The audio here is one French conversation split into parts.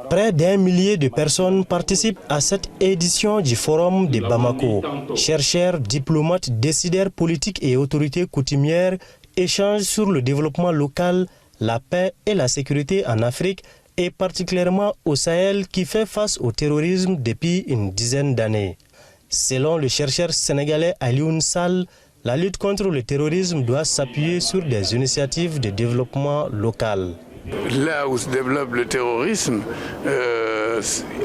Près d'1 millier de personnes participent à cette édition du Forum de Bamako. Chercheurs, diplomates, décideurs politiques et autorités coutumières échangent sur le développement local, la paix et la sécurité en Afrique et particulièrement au Sahel qui fait face au terrorisme depuis une dizaine d'années. Selon le chercheur sénégalais Alioune Sall, la lutte contre le terrorisme doit s'appuyer sur des initiatives de développement local. Là où se développe le terrorisme,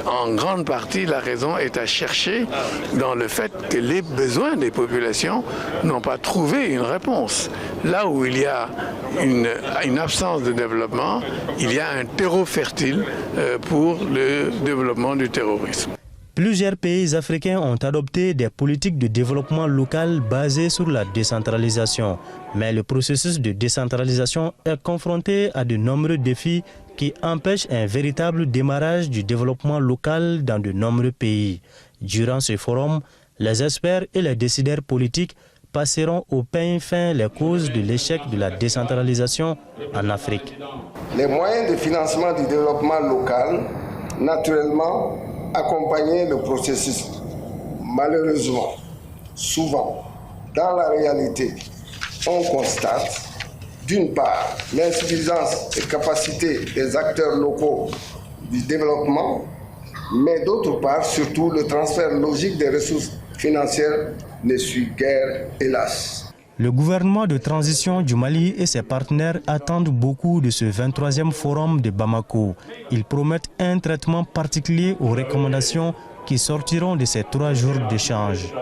en grande partie, la raison est à chercher dans le fait que les besoins des populations n'ont pas trouvé une réponse. Là où il y a une absence de développement, il y a un terreau fertile pour le développement du terrorisme. Plusieurs pays africains ont adopté des politiques de développement local basées sur la décentralisation. Mais le processus de décentralisation est confronté à de nombreux défis qui empêchent un véritable démarrage du développement local dans de nombreux pays. Durant ce forum, les experts et les décideurs politiques passeront au peigne fin les causes de l'échec de la décentralisation en Afrique. Les moyens de financement du développement local, naturellement, accompagner le processus. Malheureusement, souvent, dans la réalité, on constate d'une part l'insuffisance des capacités des acteurs locaux du développement, mais d'autre part, surtout, le transfert logique des ressources financières ne suit guère, hélas. Le gouvernement de transition du Mali et ses partenaires attendent beaucoup de ce 23e forum de Bamako. Ils promettent un traitement particulier aux recommandations qui sortiront de ces 3 jours d'échange.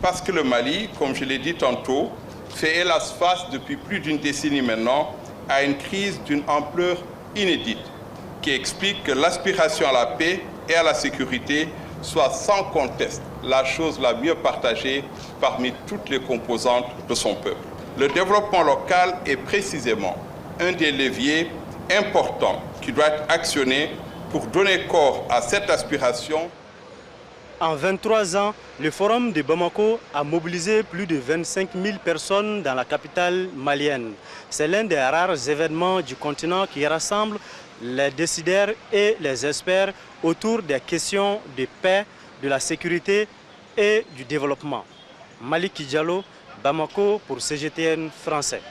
Parce que le Mali, comme je l'ai dit tantôt, fait hélas face depuis plus d'une décennie maintenant à une crise d'une ampleur inédite qui explique que l'aspiration à la paix et à la sécurité soit sans conteste la chose la mieux partagée parmi toutes les composantes de son peuple. Le développement local est précisément un des leviers importants qui doit être actionné pour donner corps à cette aspiration. En 23 ans, le Forum de Bamako a mobilisé plus de 25 000 personnes dans la capitale malienne. C'est l'un des rares événements du continent qui rassemble les décideurs et les experts autour des questions de paix, de la sécurité et du développement. Malik Diallo, Bamako pour CGTN français.